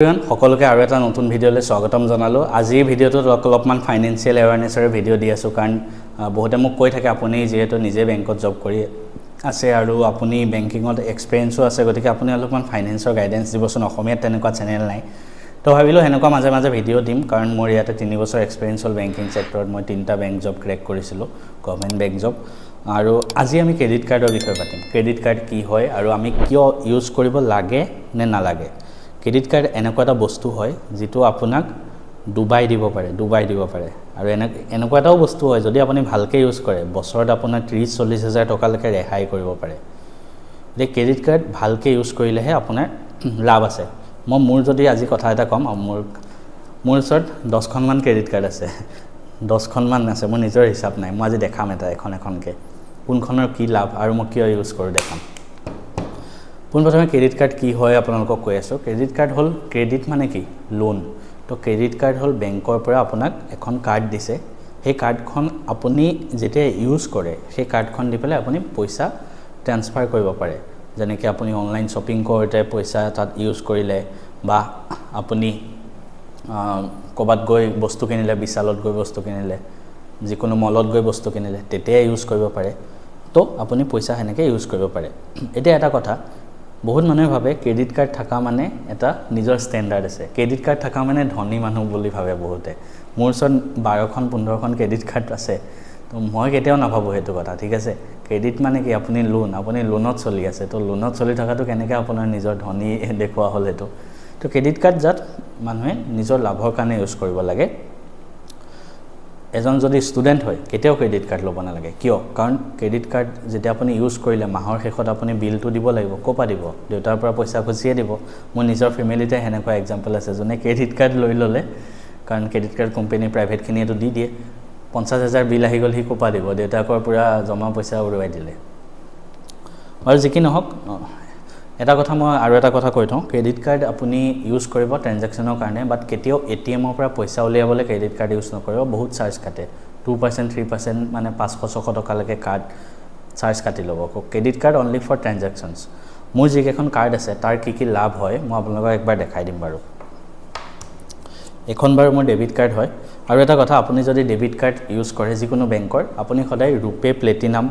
সকলোকে আৰু এটা নতুন ভিডিঅ'লৈ স্বাগতম জনালো। আজিৰ ভিডিঅ'টোত অলপমান ফাইনেন্সিয়েল এৱাৰনেছৰ ভিডিঅ' দি আছো কাৰণ বহুতে মোক কৈ থাকে আপুনি যেহেতু নিজে বেংকত জব কৰি আছে আৰু আপুনি বেংকিঙত এক্সপেৰিয়েন্সো আছে গতিকে আপুনি অলপমান ফাইনেন্সৰ গাইডেন্স দিবচোন। অসমীয়াত তেনেকুৱা চেনেল নাই তো ভাবিলো হেনেকুৱা মাজে মাজে ভিডিঅ' দিম কাৰণ মোৰ ইয়াতে 3 বছৰ এক্সপেৰিয়েন্স হ'ল বেংকিং সেক্টৰত। মই 3টা বেংক জব ক্ৰেক কৰিছিলো, গভৰ্নমেন্ট বেংক জব। আৰু আজি আমি ক্ৰেডিট কাৰ্ডৰ বিষয়ে পাতিম। ক্ৰেডিট কাৰ্ড কি হয় আৰু আমি কিয় ইউজ কৰিব লাগে নে নালাগে। ক্ৰেডিট কাৰ্ড এনেকুৱা এটা বস্তু হয় যেটো আপোনাক ডুবাই দিব পাৰে আৰু এনেকুৱা এটাও বস্তু হয় যদি আপুনি ভালকে ইউজ কৰে বছৰত আপোনাক 30-40 হাজাৰ টকালৈকে ৰেহাই কৰিব পাৰে। যে ক্ৰেডিট কাৰ্ড ভালকে ইউজ কৰিলেহে আপোনাৰ লাভ আছে। মই মোৰ যদি আজি কথা এটা কম, মোৰ ওচৰত 10খন মান ক্ৰেডিট কাৰ্ড আছে। 10খন মান আছে, মোৰ নিজৰ হিচাপ নাই। মই আজি দেখাম এটা এখনকে কোনখনৰ কি লাভ আৰু মই কিয় ইউজ কৰো দেখাম। পোনপ্ৰথমে ক্ৰেডিট কাৰ্ড কি হয় আপোনালোকক কৈ আছো। ক্ৰেডিট কাৰ্ড হ'ল ক্ৰেডিট মানে কি লোন। তো ক্ৰেডিট কাৰ্ড হ'ল বেংকৰ পৰা আপোনাক এখন কাৰ্ড দিছে। সেই কাৰ্ডখন আপুনি যেতিয়া ইউজ কৰে সেই কাৰ্ডখন দি পেলাই আপুনি পইচা ট্ৰান্সফাৰ কৰিব পাৰে। যেনেকৈ আপুনি অনলাইন শ্বপিং কৰোতে পইচা তাত ইউজ কৰিলে বা আপুনি কবাত গৈ বস্তু কিনিলে, বিশালত গৈ বস্তু কিনিলে, যিকোনো মলত গৈ বস্তু কিনিলে তেতিয়া ইউজ কৰিব পাৰে। তো আপুনি পইচা হেনেকৈ ইউজ কৰিব পাৰে। এতিয়া এটা কথা বহুত মানুহে ভাবে ক্ৰেডিট কাৰ্ড থাকা মানে এটা নিজৰ ষ্টেণ্ডাৰ্ড আছে। ক্ৰেডিট কাৰ্ড থাকা মানে ধনী মানুহ বুলি ভাবে বহুতে। মোৰ ওচৰত 12খন 15খন ক্ৰেডিট কাৰ্ড আছে। তো মই কেতিয়াও নাভাবো হেতু কথা, ঠিক আছে। ক্ৰেডিট মানে কি আপুনি লোনত চলি আছে। তো লোনত চলি থাকাটো কেনেকৈ আপোনাৰ নিজৰ ধনী দেখুৱা হ'ল হেতু। তো ক্ৰেডিট কাৰ্ড জাত মানুহে নিজৰ লাভৰ কাৰণে ইউজ কৰিব লাগে। এজন যদি ষ্টুডেন্ট হয় কেতিয়াও ক্ৰেডিট কাৰ্ড ল'ব নালাগে। কিয়? কাৰণ ক্ৰেডিট কাৰ্ড যেতিয়া আপুনি ইউজ কৰিলে মাহৰ শেষত আপুনি বিলটো দিব লাগিব। কোপা দিব? দেউতাৰ পৰা পইচা খুজিয়ে দিব। মোৰ নিজৰ ফেমিলিতে হেনেকুৱা এক্সাম্পল আছে যোনে ক্ৰেডিট কাৰ্ড লৈ ল'লে কাৰণ ক্ৰেডিট কাৰ্ড কোম্পানী প্ৰাইভেটখিনিয়েতো দি দিয়ে। 50,000 বিল আহি গ'ল, সি কোপা দিব? দেউতাকৰ পৰা জমা পইচা উৰুৱাই দিলে। আৰু যি কি নহওক এটা কথা মই আৰু এটা কথা কৈ থওঁ, ক্ৰেডিট কাৰ্ড আপুনি ইউজ কৰিব ট্ৰানজাকচনৰ কাৰণে, বাট কেতিয়াও এটিএমৰ পৰা পইচা উলিয়াবলৈ ক্ৰেডিট কাৰ্ড ইউজ নকৰিব। বহুত চাৰ্জ কাটে। 2% 3% মানে 500-600 টকালৈকে কাৰ্ড চাৰ্জ কাটি ল'ব। Credit card only for transactions. মোৰ যিকেইখন কাৰ্ড আছে তাৰ কি লাভ হয় মই আপোনালোকক একবাৰ দেখাই দিম বাৰু। এখন বাৰু মোৰ ডেবিট কাৰ্ড হয়। আৰু এটা কথা, আপুনি যদি ডেবিট কাৰ্ড ইউজ কৰে যিকোনো বেংকৰ, আপুনি সদায় ৰুপে প্লেটিনাম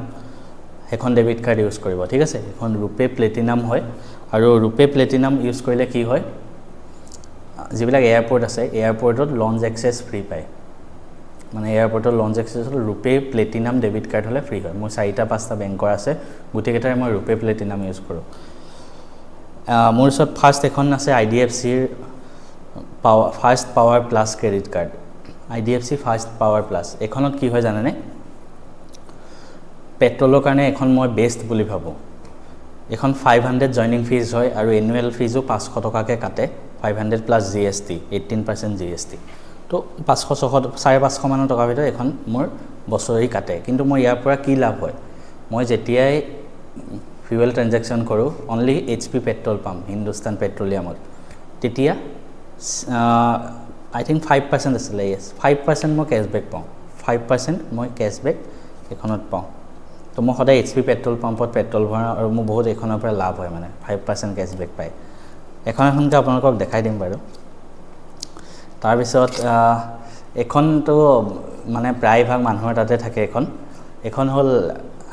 এখন ডেবিট কাৰ্ড ইউজ কৰিব, ঠিক আছে। এখন ৰুপে প্লেটিনাম হয় আৰু ৰুপে প্লেটিনাম ইউজ কৰিলে কি হয়, যিবিলাক এয়াৰপোৰ্ট আছে এয়াৰপোৰ্টত লঞ্চ এক্সেছ ফ্ৰী পায়। মানে এয়াৰপোৰ্টৰ লঞ্চ এক্সেছ ৰুপে প্লেটিনাম ডেবিট কাৰ্ড হ'লে ফ্ৰী হয়। মোৰ 4-5টা বেংকৰ আছে, গোটেইকেইটাৰে মই ৰুপে প্লেটিনাম ইউজ কৰোঁ। মোৰ ওচৰত ফাৰ্ষ্ট এখন আছে IDFCৰ first power plus credit card. IDFC first power plus. এখনত কি হয় জানেনে? পেট্ৰলৰ কাৰণে এখন মই বেষ্ট বুলি ভাবোঁ। এখন 500 জইনিং ফিজ হয় আৰু এনুৱেল ফিজো 500 টকাকৈ কাটে। 500 প্লাছ GST, 18% GST। তো 500-600 550 মানৰ টকাৰ ভিতৰত এখন মোৰ বছৰি কাটে। কিন্তু মই ইয়াৰ পৰা কি লাভ হয়, মই যেতিয়াই ফিউৱেল ট্ৰানজাকশ্যন কৰোঁ only HP petrol pump, Hindustan পেট্ৰলিয়ামত, তেতিয়া I think 5% আছিলে, yes 5% মই কেছবেক পাওঁ। 5% মই কেছবেক এখনত পাওঁ। তো মই সদায় HP পেট্ৰল পাম্পত পেট্ৰল ভৰাওঁ আৰু মোৰ বহুত এখনৰ পৰা লাভ হয়, মানে 5% কেছবেক পায়। এখনকে আপোনালোকক দেখাই দিম বাৰু। তাৰপিছত এখনটো মানে প্ৰায়ভাগ মানুহৰ তাতে থাকে। এখন হ'ল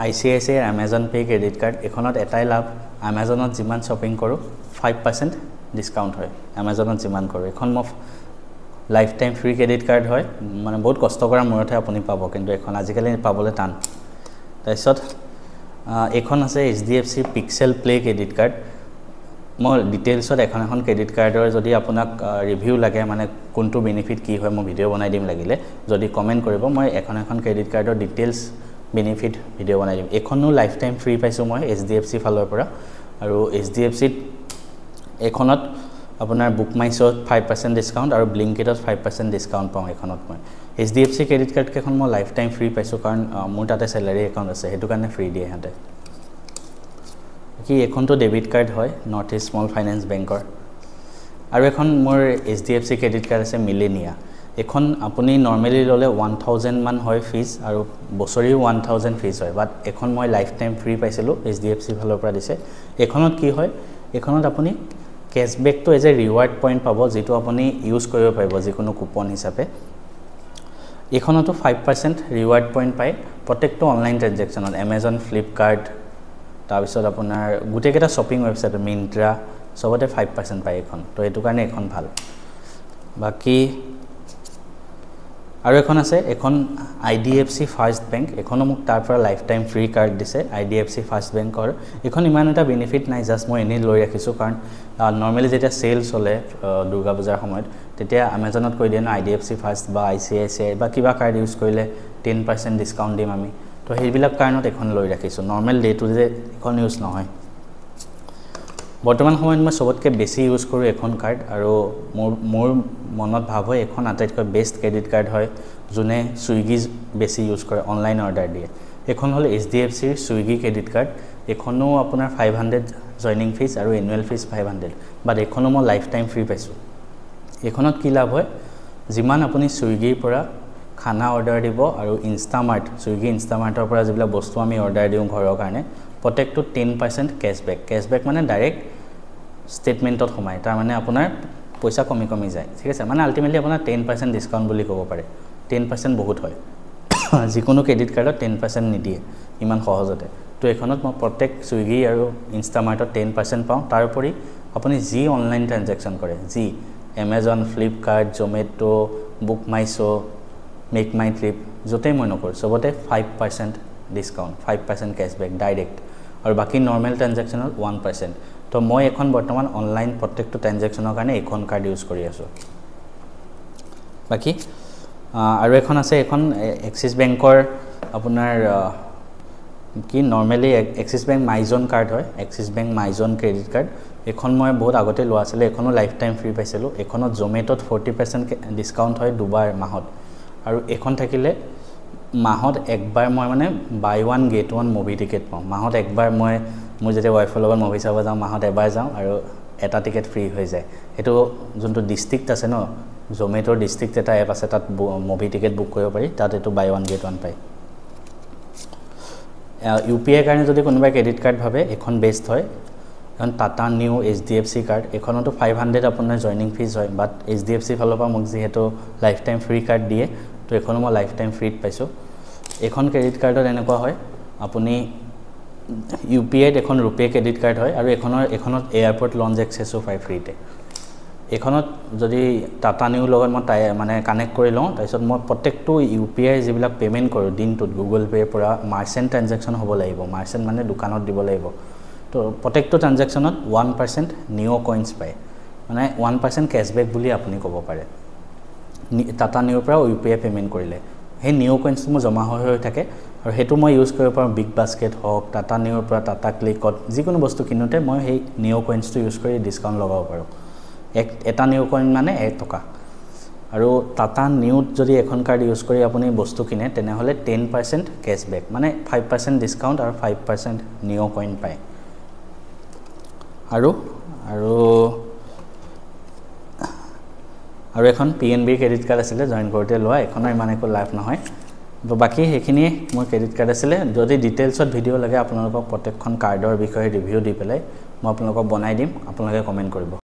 ICICI Amazon Pay credit card. এখনত এটাই লাভ, Amazonত যিমান শ্বপিং কৰোঁ 5% ডিছকাউণ্ট হয়। Amazonত যিমান কৰোঁ। এখন মই life time free credit card হয়। মানে বহুত কষ্ট কৰাৰ মূৰতহে আপুনি পাব, কিন্তু এখন আজিকালি পাবলৈ টান। তাৰপিছত এখন আছে HDFC pixel play credit card. মই ডিটেইলছত এখন ক্ৰেডিট কাৰ্ডৰ যদি আপোনাক ৰিভিউ লাগে, মানে কোনটো বেনিফিট কি হয়, মই ভিডিঅ' বনাই দিম লাগিলে। যদি কমেণ্ট কৰিব মই এখন ক্ৰেডিট কাৰ্ডৰ ডিটেইলছ বেনিফিট ভিডিঅ' বনাই দিম। এখনো লাইফ টাইম ফ্ৰী পাইছোঁ মই HDFC ফালৰ পৰা। আৰু HDFCত এখনত আপোনাৰ বুক মাই শ্ব'ত 5% ডিছকাউণ্ট আৰু ব্লিংকিটত 5% ডিছকাউণ্ট পাওঁ এখনত মই। HDFC ক্ৰেডিট কাৰ্ডকেইখন মই লাইফ টাইম ফ্ৰী পাইছোঁ কাৰণ মোৰ তাতে চেলাৰী একাউণ্ট আছে, সেইটো কাৰণে ফ্ৰী দিয়ে সিহঁতে। কি এখনটো ডেবিট কাৰ্ড হয় নৰ্থ ইষ্ট স্মল ফাইনেন্স বেংকৰ। আৰু এখন মোৰ HDFC ক্ৰেডিট কাৰ্ড আছে মিলেনিয়া। এখন আপুনি নৰ্মেলি ল'লে 1000 মান হয় ফিজ আৰু বছৰিও 1000 ফিজ হয়, বাট এখন মই লাইফ টাইম ফ্ৰী পাইছিলোঁ HDFC ফালৰ পৰা দিছে। এখনত কি হয়, এখনত আপুনি কেছবেকটো এজ এ ৰিৱাৰ্ড পইণ্ট পাব যিটো আপুনি ইউজ কৰিব পাৰিব যিকোনো কুপন হিচাপে এখনতো 5% ৰিৱাৰ্ড পইণ্ট পায় প্ৰত্যেকটো অনলাইন ট্ৰানজেকশ্যনত এমাজন ফ্লিপকাৰ্ট তাৰপিছত আপোনাৰ গোটেইকেইটা শ্বপিং ৱেবছাইট মিন্ত্ৰা সবতে 5% পায় এখন তো এইটো কাৰণে এখন ভাল বাকি আৰু এখন আছে এখন IDFC ফাৰ্ষ্ট বেংক এখনো মোক তাৰ পৰা লাইফ টাইম ফ্ৰী কাৰ্ড দিছে IDFC ফাৰ্ষ্ট বেংকৰ এখন ইমান এটা বেনিফিট নাই জাস্ট মই এনেই লৈ ৰাখিছো কাৰণ নৰমালি যেতিয়া সেল চলে দুৰ্গা পূজাৰ সময়ত তেতিয়া আমাজনত কৈ দিয়ে না IDFC ফাৰ্ষ্ট বা ICICI বা কিবা কাৰ্ড ইউজ কৰিলে 10% ডিসকাউন্ট দিম আমি তো সেইবিলাক কাৰণত এখন লৈ ৰাখিছো নৰমাল ডে টু ডে এখন ইউজ নহয় বৰ্তমান সময়ত মই সবতকে বেছি ইউজ কৰো এখন কাৰ্ড আৰু মোৰ মনত ভাব হয় এখন আটাইতকৈ বেষ্ট ক্ৰেডিট কাৰ্ড হয় যোনে সুইগি বেছি ইউজ কৰে অনলাইন অৰ্ডাৰ দিয়ে এখন হল HDFC সুইগি ক্ৰেডিট কাৰ্ড এখনো আপোনাৰ 500 জয়নিং ফিজ আৰু এনুৱেল ফিজ 500 বাট এখনো মই লাইফ টাইম ফ্ৰী পাইছো এখনত কি লাভ হয় যিমান আপুনি সুইগিৰ পৰা খানা অৰ্ডাৰ দিব আৰু ইনষ্টামাৰ্ট সুইগি ইনষ্টামাৰ্টৰ পৰা যিবিলাক বস্তু আমি অৰ্ডাৰ দিওঁ ঘৰৰ কাৰণে প্ৰত্যেকটো 10% কেশবেক মানে ডাইৰেক্ট স্টেটমেন্টত সোমায় তাৰ মানে আপোনাৰ পইচা কমি যায় ঠিক আছে মানে আলটিমেটলি আপোনাৰ 10% ডিসকাউন্ট বুলি ক'ব পাৰে 10% বহুত হয় যিকোনো ক্ৰেডিট কাৰ্ডত 10% নিদিয়ে ইমান সহজতে তো এখনত মই প্ৰত্যেক সুইগি আৰু ইনষ্টামাৰ্টত 10% পাওঁ তাৰ উপৰি আপুনি যি অনলাইন ট্ৰানজেকশ্যন কৰে যি Amazon ফ্লিপকাৰ্ট জমেটো বুক মাই শো মেক মাই ট্ৰিপ যতে মই নকৰ সবতে 5% ডিসকাউন্ট 5% কেশবেক ডাইৰেক্ট আৰু বাকি নৰমাল ট্ৰানজেকশ্যনত 1% তো মই এখন বৰ্তমান অনলাইন প্ৰত্যেকটো ট্ৰানজেকশ্যনৰ কাৰণে এখন কাৰ্ড ইউজ কৰি আছো বাকি আৰু এখন আছে এখন এক্সিস বেংকৰ আপোনাৰ কি নৰমালি এক্সিস বেংক মাইজন কাৰ্ড হয় এক্সিস বেংক মাইজন ক্ৰেডিট কাৰ্ড এখন মই বহুত আগতে লোৱা আছিল এখনো লাইফ টাইম ফ্ৰী পাইছিলো এখনত জমেটোত 40% ডিসকাউন্ট হয় দুবাৰ মাহত আৰু এখন থাকিলে মাহত একবাৰ মই মানে buy one get one movie ticket পাওঁ মাহত একবাৰ মই যেতিয়া ওয়াইফৰ লগত মুভি চাব যাওঁ মাহত এবাৰ যাওঁ আৰু এটা টিকেট ফ্ৰী হৈ যায় এটো যোনটো ডিস্ট্ৰিক্ট আছে ন জমেটোৰ ডিস্ট্ৰিক্ট এটা এপ আছে তাত মুভি টিকেট বুক কৰিব পাৰি তাত এটো বাই ওৱান গেট ওৱান পায় UPI কাৰণে যদি কোনোবা ক্ৰেডিট কাৰ্ড ভাবে এখন বেস্ট হয় এখন টাটা নিউ HDFC কাৰ্ড এখনতো 500 আপোনাৰ জয়নিং ফিজ হয় বাট HDFC ফালৰ পৰা মোক যেহেতু লাইফ টাইম ফ্ৰী কাৰ্ড দিয়ে তো এখনো মই লাইফ টাইম ফ্ৰীত পাইছো এখন ক্ৰেডিট কাৰ্ডত এনেকুৱা হয় আপুনি UPI এখন ৰুপে ক্ৰেডিট কাৰ্ড হয় আৰু এখনত এয়াৰপোৰ্ট লঞ্জ এক্সেসও পায় ফ্ৰীতে এখনত যদি টাটা নিউ লগত মই মানে কানেক্ট কৰি লওঁ তাৰপিছত মই প্ৰত্যেকটো UPI যিবিলাক পেমেন্ট কৰো দিনটোত গুগল পে পৰা মাৰ্চেন্ট ট্ৰানজেকশ্যন হ'ব লাগিব মাৰ্চেন্ট মানে দোকানত দিব লাগিব তো প্ৰত্যেকটো ট্ৰানজেকশ্যনত 1% নিও কইন্স পায় মানে 1% কেশবেক বুলি আপুনি ক'ব পাৰে টাটা নিউৰ পৰা UPI পেমেন্ট কৰিলে হে নিও কইন্সটো মই জমা হৈ থাকে আৰু হেতু মই ইউজ কৰিব পাৰো বিগ বাস্কেট হওক টাটা নিউৰ পৰা টাটা ক্লিকত যিকোনো বস্তু কিনোতে মই হে নিও কইন্সটো ইউজ কৰি ডিসকাউন্ট লগাব পাৰো এটা নিও কইন মানে 1 টকা আৰু টাটা নিউত যদি এখন কাৰ্ড ইউজ কৰি আপুনি বস্তু কিনে তেনেহলে 10% কেশবেক মানে 5% ডিসকাউন্ট আৰু 5% নিও কইন পায় আৰু এখন PNB ক্ৰেডিট কাৰ্ড আছিল জয়েন কৰোতে লোৱা এখনৰ ইমান একো লাভ নহয় তো বাকি হেখিনি মোৰ ক্ৰেডিট কাৰ্ড আছিল যদি ডিটেইলছত ভিডিও লাগে আপোনালোকক প্ৰত্যেকখন কাৰ্ডৰ বিষয়ে ৰিভিউ দি পেলাই মই আপোনালোকক বনাই দিম আপোনালোকে কমেন্ট কৰিব